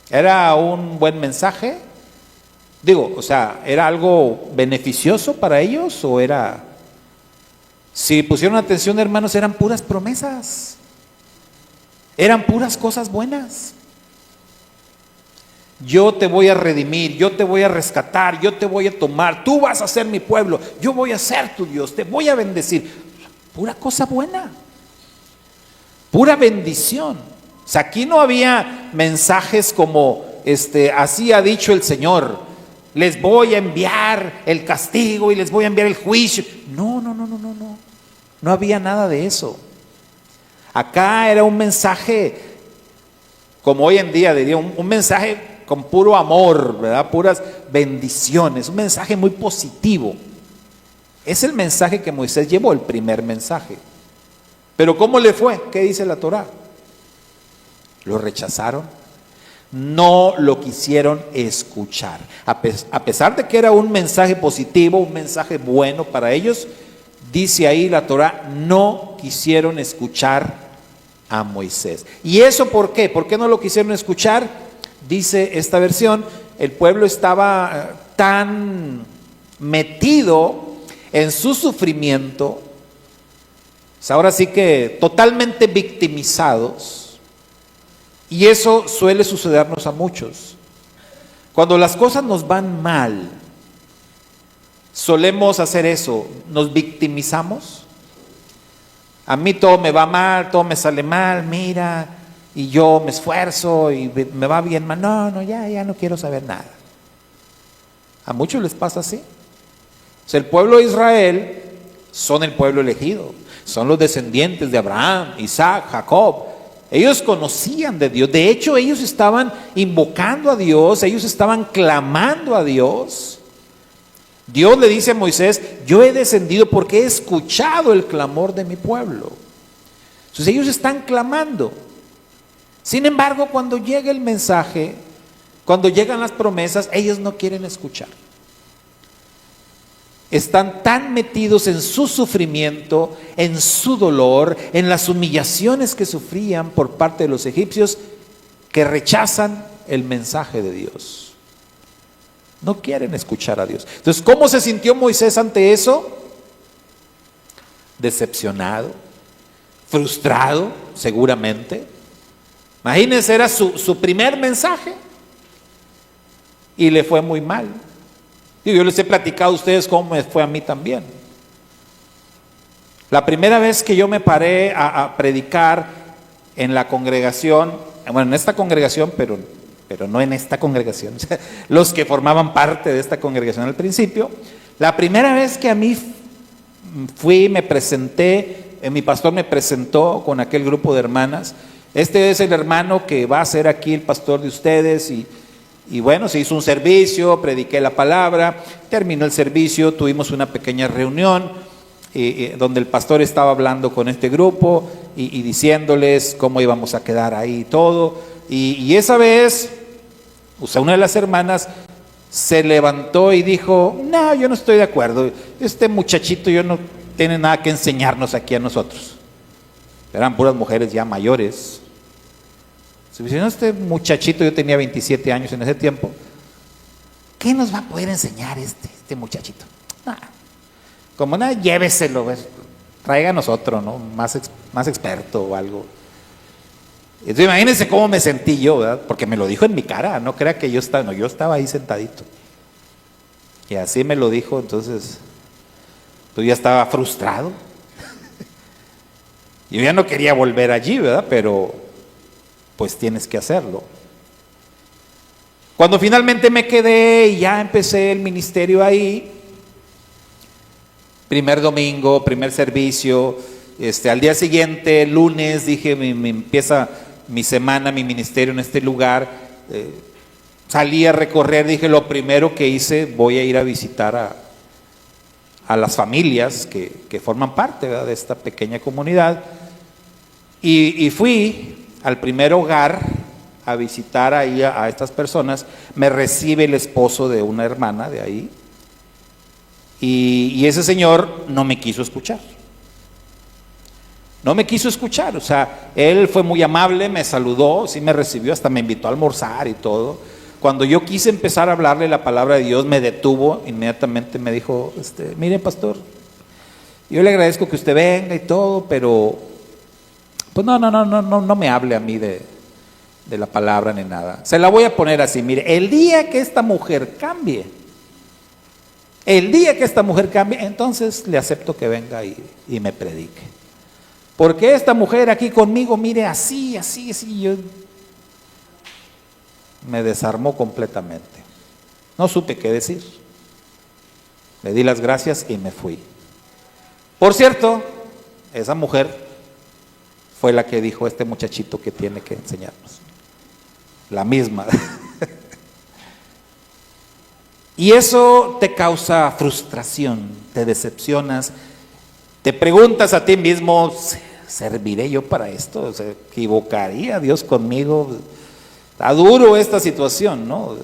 ¿Era un buen mensaje? Digo, o sea, ¿era algo beneficioso para ellos o era... Si pusieron atención, hermanos, eran puras promesas. Eran puras cosas buenas. Yo te voy a redimir, yo te voy a rescatar, yo te voy a tomar, tú vas a ser mi pueblo, yo voy a ser tu Dios, te voy a bendecir. Pura cosa buena. Pura bendición. O sea, aquí no había mensajes como así ha dicho el Señor, les voy a enviar el castigo y les voy a enviar el juicio. No. No había nada de eso. Acá era un mensaje, como hoy en día diría, un mensaje con puro amor, ¿verdad? Puras bendiciones, un mensaje muy positivo. Es el mensaje que Moisés llevó, el primer mensaje. Pero ¿cómo le fue? ¿Qué dice la Torá? Lo rechazaron, no lo quisieron escuchar. A pesar de que era un mensaje positivo, un mensaje bueno para ellos, dice ahí la Torá, no quisieron escuchar a Moisés. ¿Y eso por qué? ¿Por qué no lo quisieron escuchar? Dice esta versión, el pueblo estaba tan metido en su sufrimiento, ahora sí que totalmente victimizados, y eso suele sucedernos a muchos. Cuando las cosas nos van mal, solemos hacer eso, nos victimizamos. A mí todo me va mal, todo me sale mal, mira, y yo me esfuerzo y me va bien mal. No, ya no quiero saber nada. A muchos les pasa así. O sea, el pueblo de Israel son el pueblo elegido, son los descendientes de Abraham, Isaac, Jacob. Ellos conocían de Dios, de hecho ellos estaban invocando a Dios, ellos estaban clamando a Dios. Dios le dice a Moisés, yo he descendido porque he escuchado el clamor de mi pueblo. Entonces ellos están clamando. Sin embargo, cuando llega el mensaje, cuando llegan las promesas, ellos no quieren escuchar. Están tan metidos en su sufrimiento, en su dolor, en las humillaciones que sufrían por parte de los egipcios, que rechazan el mensaje de Dios. No quieren escuchar a Dios. Entonces, ¿cómo se sintió Moisés ante eso? Decepcionado, frustrado, seguramente. Imagínense, era su primer mensaje y le fue muy mal. Y yo les he platicado a ustedes cómo me fue a mí también. La primera vez que yo me paré a predicar en la congregación, bueno, en esta congregación, pero no en esta congregación, los que formaban parte de esta congregación al principio, la primera vez que a mí fui, me presenté, mi pastor me presentó con aquel grupo de hermanas. Este es el hermano que va a ser aquí el pastor de ustedes. Y bueno, se hizo un servicio, prediqué la palabra, terminó el servicio, tuvimos una pequeña reunión donde el pastor estaba hablando con este grupo y diciéndoles cómo íbamos a quedar ahí y todo. Y esa vez, o sea, una de las hermanas se levantó y dijo: no, yo no estoy de acuerdo, este muchachito no tiene nada que enseñarnos aquí a nosotros. Eran puras mujeres ya mayores. Si no, este muchachito, yo tenía 27 años en ese tiempo, ¿qué nos va a poder enseñar este muchachito? Nada. Como nada, lléveselo, tráiganos otro, ¿no? Más experto o algo. Entonces imagínense cómo me sentí yo, ¿verdad? Porque me lo dijo en mi cara, no crea que yo estaba ahí sentadito. Y así me lo dijo, entonces pues ya estaba frustrado. Yo ya no quería volver allí, ¿verdad? Pero pues tienes que hacerlo. Cuando finalmente me quedé y ya empecé el ministerio ahí, primer domingo, primer servicio, al día siguiente, lunes, dije, me empieza mi semana, mi ministerio en este lugar. Salí a recorrer, dije, lo primero que hice, voy a ir a visitar a las familias que forman parte, ¿verdad?, de esta pequeña comunidad. Y fui al primer hogar a visitar ahí a estas personas. Me recibe el esposo de una hermana de ahí, y ese señor no me quiso escuchar. No me quiso escuchar, o sea, él fue muy amable, me saludó, sí me recibió, hasta me invitó a almorzar y todo. Cuando yo quise empezar a hablarle la palabra de Dios, me detuvo, inmediatamente me dijo: mire, pastor, yo le agradezco que usted venga y todo, pero pues no me hable a mí de la palabra ni nada. Se la voy a poner así: mire, el día que esta mujer cambie, entonces le acepto que venga y me predique. Porque esta mujer aquí conmigo, mire, así, yo me desarmó completamente. No supe qué decir. Le di las gracias y me fui. Por cierto, esa mujer fue la que dijo: este muchachito que tiene que enseñarnos. La misma. Y eso te causa frustración, te decepcionas, te preguntas a ti mismo: ¿serviré yo para esto? ¿Se equivocaría Dios conmigo? Está duro esta situación, ¿no?,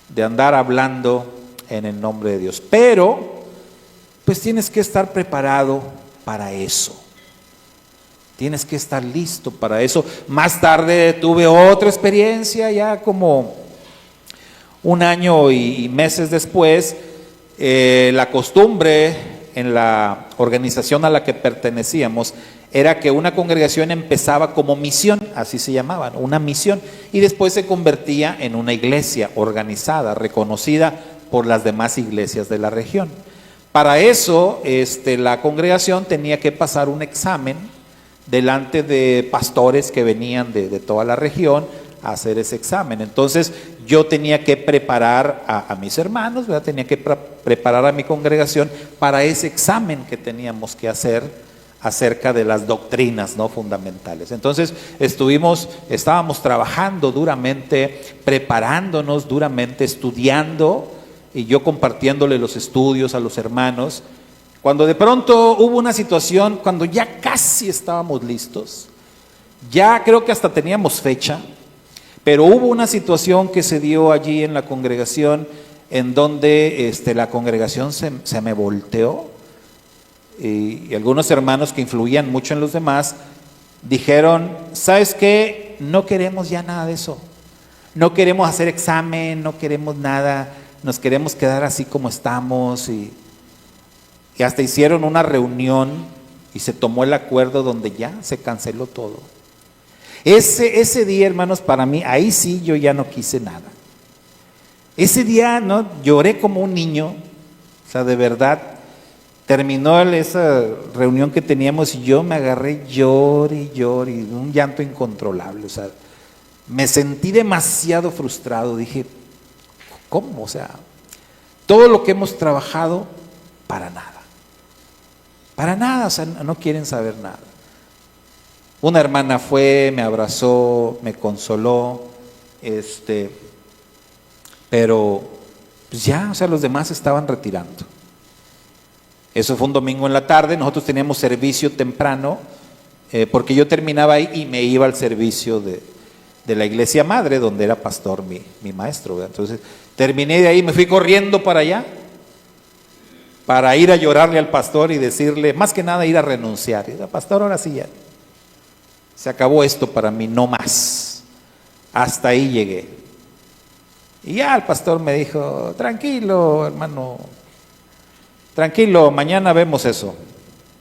de andar hablando en el nombre de Dios. Pero pues tienes que estar preparado para eso. Tienes que estar listo para eso. Más tarde tuve otra experiencia, ya como un año y meses después. La costumbre en la organización a la que pertenecíamos era que una congregación empezaba como misión, así se llamaban, una misión, y después se convertía en una iglesia organizada, reconocida por las demás iglesias de la región. Para eso, la congregación tenía que pasar un examen delante de pastores que venían de toda la región a hacer ese examen. Entonces yo tenía que preparar a mis hermanos, ¿verdad? Tenía que preparar a mi congregación para ese examen que teníamos que hacer acerca de las doctrinas, ¿no?, fundamentales. Entonces estábamos trabajando duramente, preparándonos duramente, estudiando, y yo compartiéndole los estudios a los hermanos. Cuando de pronto hubo una situación, cuando ya casi estábamos listos, ya creo que hasta teníamos fecha, pero hubo una situación que se dio allí en la congregación en donde la congregación se me volteó y algunos hermanos que influían mucho en los demás dijeron, ¿sabes qué? No queremos ya nada de eso, no queremos hacer examen, no queremos nada, nos queremos quedar así como estamos y hasta hicieron una reunión y se tomó el acuerdo donde ya se canceló todo. Ese día, hermanos, para mí, ahí sí yo ya no quise nada. Ese día, ¿no? Lloré como un niño, o sea, de verdad, terminó esa reunión que teníamos y yo me agarré llore y un llanto incontrolable, o sea, me sentí demasiado frustrado, dije, ¿cómo? O sea, todo lo que hemos trabajado, para nada, o sea, no quieren saber nada. Una hermana fue, me abrazó, me consoló, pero pues ya, o sea, los demás estaban retirando. Eso fue un domingo en la tarde, nosotros teníamos servicio temprano, porque yo terminaba ahí y me iba al servicio de la iglesia madre, donde era pastor mi maestro, ¿verdad? Entonces terminé de ahí, me fui corriendo para allá, para ir a llorarle al pastor y decirle, más que nada ir a renunciar. Y, pastor, ahora sí ya, se acabó esto para mí, no más. Hasta ahí llegué. Y ya el pastor me dijo, tranquilo, hermano, tranquilo, mañana vemos eso.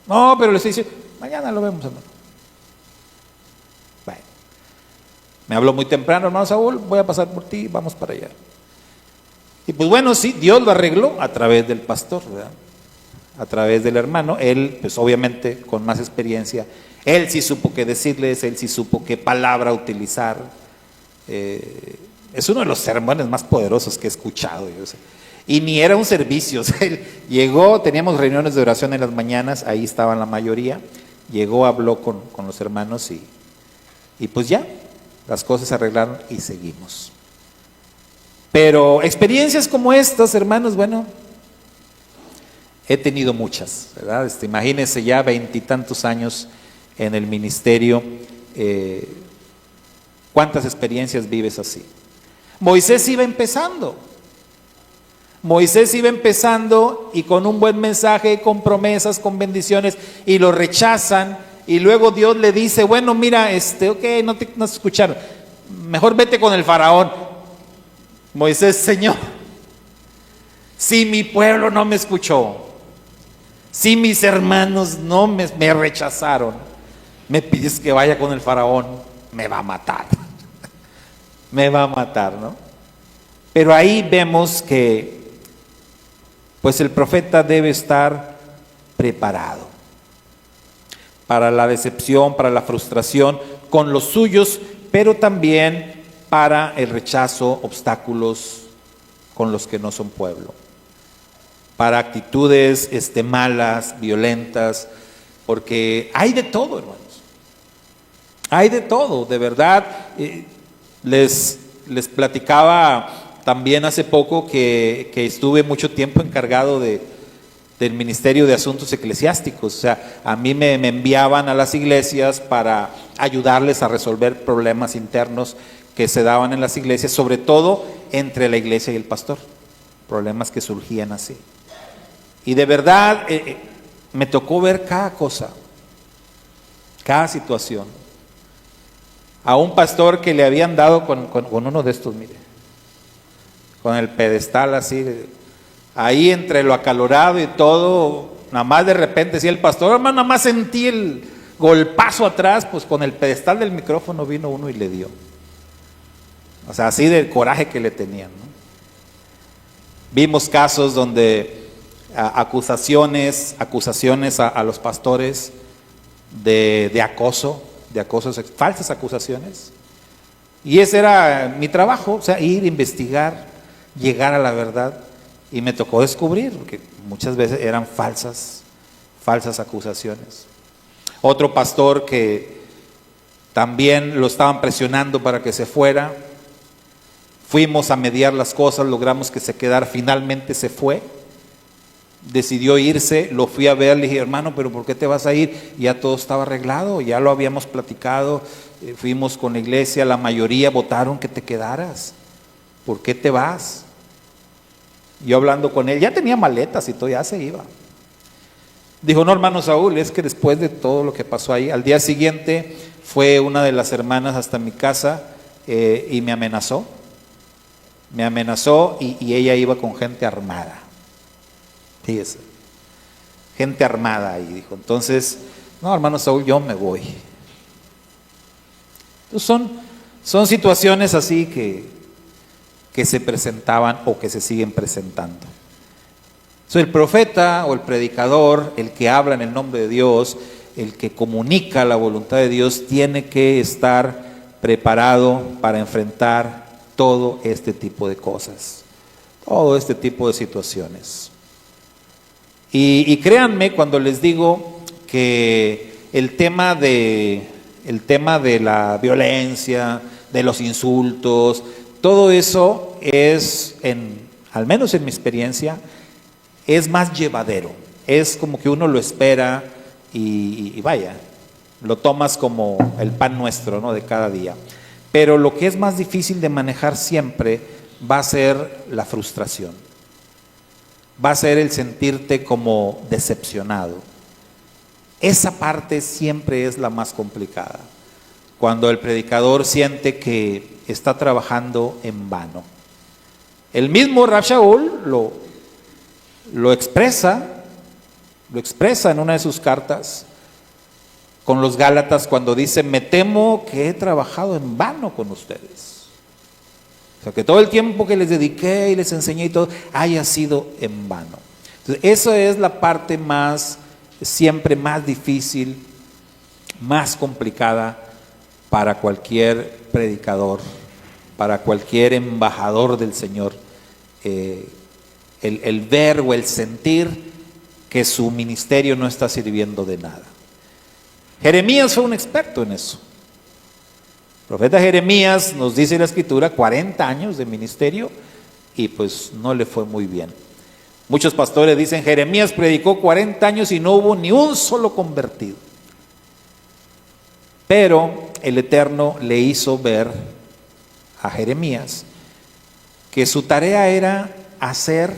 No, pero le estoy diciendo, mañana lo vemos, hermano. Bueno, me habló muy temprano, hermano Saúl, voy a pasar por ti, vamos para allá. Y pues bueno, sí, Dios lo arregló a través del pastor, ¿verdad? A través del hermano. Él, pues obviamente con más experiencia, él sí supo qué decirles, él sí supo qué palabra utilizar. Es uno de los sermones más poderosos que he escuchado. Y ni era un servicio, o sea, él llegó, teníamos reuniones de oración en las mañanas, ahí estaban la mayoría, llegó, habló con los hermanos y pues ya, las cosas se arreglaron y seguimos. Pero experiencias como estas, hermanos, bueno, he tenido muchas, ¿verdad? Imagínense ya 20 y tantos años en el ministerio, ¿cuántas experiencias vives así? Moisés iba empezando y con un buen mensaje, con promesas, con bendiciones, y lo rechazan, y luego Dios le dice, bueno, mira, ok, no te escucharon, mejor vete con el faraón. Moisés, Señor, si mi pueblo no me escuchó, si mis hermanos no me rechazaron, me pides que vaya con el faraón, me va a matar, me va a matar, ¿no? Pero ahí vemos que pues el profeta debe estar preparado para la decepción, para la frustración con los suyos, pero también para el rechazo, obstáculos con los que no son pueblo, para actitudes malas, violentas, porque hay de todo, hermanos, hay de todo, de verdad. Les platicaba también hace poco que estuve mucho tiempo encargado del Ministerio de Asuntos Eclesiásticos. O sea, a mí me enviaban a las iglesias para ayudarles a resolver problemas internos que se daban en las iglesias, sobre todo entre la iglesia y el pastor, problemas que surgían así. Y de verdad me tocó ver cada cosa, cada situación. A un pastor que le habían dado con uno de estos, mire, con el pedestal así, ahí entre lo acalorado y todo, nada más de repente, si el pastor, hermano, nada más sentí el golpazo atrás, pues con el pedestal del micrófono vino uno y le dio. O sea, así del coraje que le tenían, ¿no? Vimos casos donde acusaciones a los pastores de acoso, falsas acusaciones. Y ese era mi trabajo, o sea, ir, investigar, llegar a la verdad. Y me tocó descubrir, porque muchas veces eran falsas acusaciones. Otro pastor que también lo estaban presionando para que se fuera. Fuimos a mediar las cosas, logramos que se quedara, finalmente se fue. decidió irse, lo fui a ver, le dije, hermano, pero ¿por qué te vas a ir? Ya todo estaba arreglado, ya lo habíamos platicado, fuimos con la iglesia, la mayoría votaron que te quedaras. ¿Por qué te vas? Yo hablando con él, ya tenía maletas y todo, ya se iba. Dijo, no, hermano Saúl, es que después de todo lo que pasó ahí, al día siguiente fue una de las hermanas hasta mi casa y me amenazó. Me amenazó y ella iba con gente armada. Fíjese, gente armada ahí, dijo. Entonces, no, hermano Saúl, yo me voy. Entonces son situaciones así que se presentaban o que se siguen presentando. Entonces, el profeta o el predicador, el que habla en el nombre de Dios, el que comunica la voluntad de Dios, tiene que estar preparado para enfrentar todo este tipo de cosas, todo este tipo de situaciones. Y créanme cuando les digo que el tema de la violencia, de los insultos, todo eso es, al menos en mi experiencia, es más llevadero. Es como que uno lo espera y vaya, lo tomas como el pan nuestro, ¿no?, de cada día. Pero lo que es más difícil de manejar siempre va a ser la frustración. Va a ser el sentirte como decepcionado. Esa parte siempre es la más complicada. Cuando el predicador siente que está trabajando en vano. El mismo Rab Shaul lo expresa en una de sus cartas con los Gálatas cuando dice, me temo que he trabajado en vano con ustedes. O sea, que todo el tiempo que les dediqué y les enseñé y todo, haya sido en vano. Entonces, esa es la parte siempre más difícil, más complicada para cualquier predicador, para cualquier embajador del Señor. El ver o el sentir que su ministerio no está sirviendo de nada. Jeremías fue un experto en eso. El profeta Jeremías, nos dice la escritura, 40 años de ministerio y pues no le fue muy bien. Muchos pastores dicen, Jeremías predicó 40 años y no hubo ni un solo convertido. Pero el Eterno le hizo ver a Jeremías que su tarea era hacer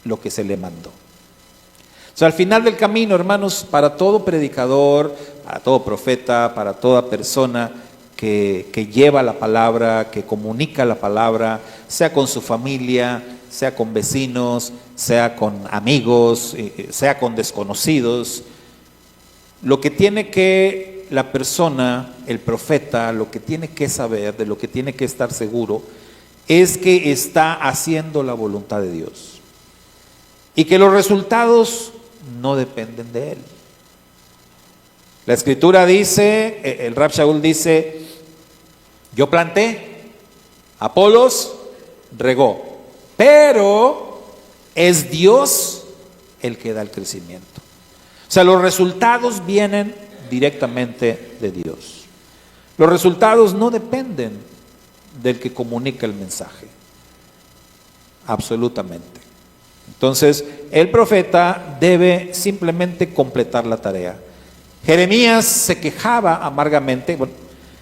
lo que se le mandó. O sea, al final del camino, hermanos, para todo predicador, para todo profeta, para toda persona que lleva la palabra, que comunica la palabra, sea con su familia, sea con vecinos, sea con amigos, sea con desconocidos, lo que tiene que la persona, el profeta, lo que tiene que saber, de lo que tiene que estar seguro, es que está haciendo la voluntad de Dios y que los resultados no dependen de él. La escritura dice, el Rab Shaul dice, yo planté, Apolos regó, pero es Dios el que da el crecimiento. O sea, los resultados vienen directamente de Dios. Los resultados no dependen del que comunica el mensaje, absolutamente. Entonces, el profeta debe simplemente completar la tarea. Jeremías se quejaba amargamente. Bueno,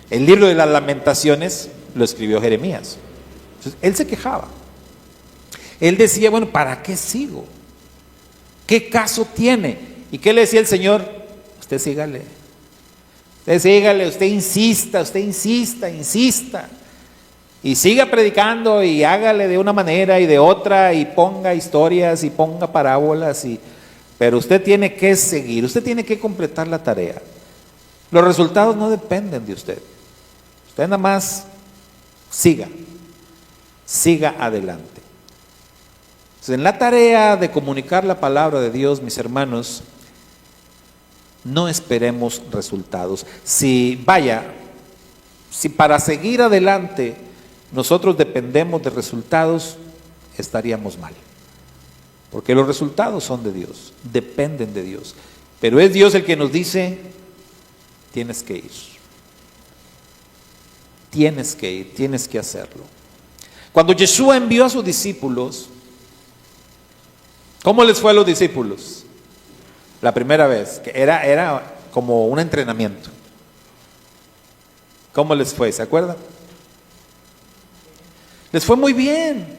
el libro de las Lamentaciones lo escribió Jeremías. Entonces, él se quejaba. Él decía, bueno, ¿para qué sigo? ¿Qué caso tiene? ¿Y qué le decía el Señor? Usted sígale. Usted sígale, usted insista, insista. Y siga predicando y hágale de una manera y de otra y ponga historias y ponga parábolas, pero usted tiene que seguir, usted tiene que completar la tarea. Los resultados no dependen de usted. Usted nada más siga adelante. Entonces, en la tarea de comunicar la palabra de Dios, mis hermanos, no esperemos resultados. Si para seguir adelante nosotros dependemos de resultados, estaríamos mal. Porque los resultados son de Dios, dependen de Dios. Pero es Dios el que nos dice, tienes que ir. Tienes que ir, tienes que hacerlo. Cuando Yeshua envió a sus discípulos, ¿Cómo les fue a los discípulos? La primera vez, que era como un entrenamiento. ¿Cómo les fue? ¿Se acuerdan? Les fue muy bien.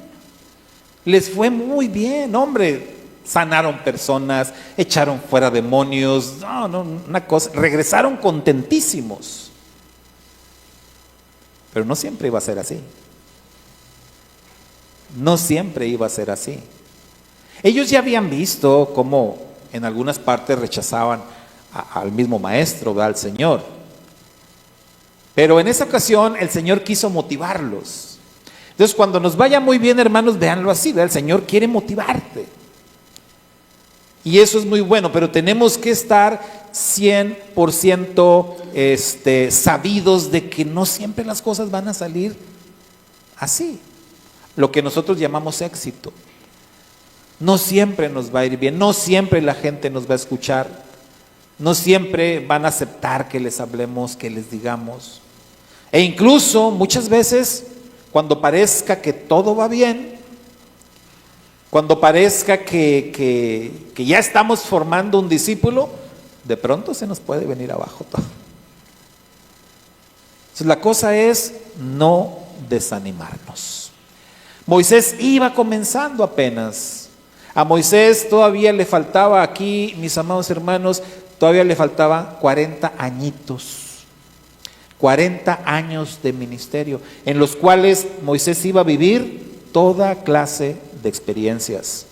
Les fue muy bien, hombre. Sanaron personas, echaron fuera demonios. No, una cosa. Regresaron contentísimos. Pero no siempre iba a ser así. No siempre iba a ser así. Ellos ya habían visto cómo en algunas partes rechazaban al mismo maestro, ¿verdad? Al Señor. Pero en esa ocasión el Señor quiso motivarlos. Entonces, cuando nos vaya muy bien, hermanos, véanlo así, ¿verdad? El Señor quiere motivarte. Y eso es muy bueno, pero tenemos que estar 100% sabidos de que no siempre las cosas van a salir así. Lo que nosotros llamamos éxito. No siempre nos va a ir bien, no siempre la gente nos va a escuchar, no siempre van a aceptar que les hablemos, que les digamos. E incluso muchas veces, cuando parezca que todo va bien, cuando parezca que ya estamos formando un discípulo, de pronto se nos puede venir abajo todo. Entonces, la cosa es no desanimarnos. Moisés iba comenzando apenas. A Moisés todavía le faltaba aquí, mis amados hermanos, todavía le faltaban 40 añitos, 40 años de ministerio, en los cuales Moisés iba a vivir toda clase de experiencias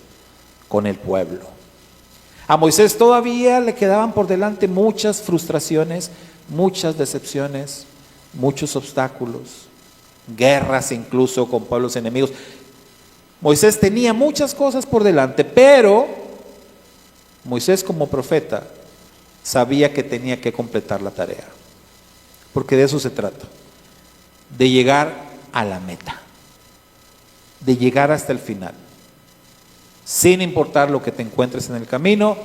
con el pueblo. A Moisés todavía le quedaban por delante muchas frustraciones, muchas decepciones, muchos obstáculos, guerras incluso con pueblos enemigos. Moisés tenía muchas cosas por delante, pero Moisés como profeta sabía que tenía que completar la tarea, porque de eso se trata, de llegar a la meta, de llegar hasta el final, sin importar lo que te encuentres en el camino.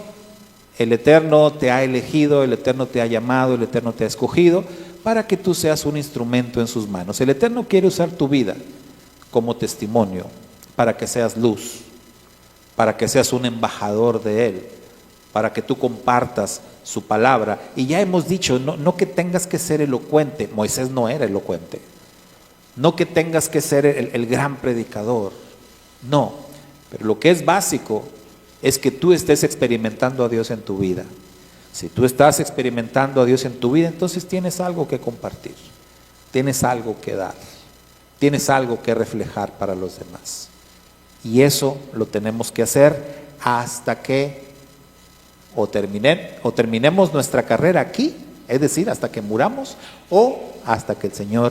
El Eterno te ha elegido, el Eterno te ha llamado, el Eterno te ha escogido para que tú seas un instrumento en sus manos. El Eterno quiere usar tu vida como testimonio, para que seas luz, para que seas un embajador de Él, para que tú compartas su palabra. Y ya hemos dicho, no que tengas que ser elocuente. Moisés no era elocuente. No que tengas que ser el gran predicador. No, pero lo que es básico es que tú estés experimentando a Dios en tu vida. Si tú estás experimentando a Dios en tu vida, entonces tienes algo que compartir, tienes algo que dar, tienes algo que reflejar para los demás. Y eso lo tenemos que hacer hasta que o terminemos nuestra carrera aquí, es decir, hasta que muramos o hasta que el Señor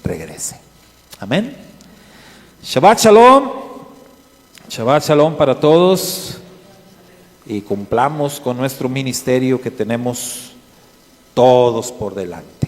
regrese. Amén. Shabbat Shalom. Shabbat Shalom para todos. Y cumplamos con nuestro ministerio que tenemos todos por delante.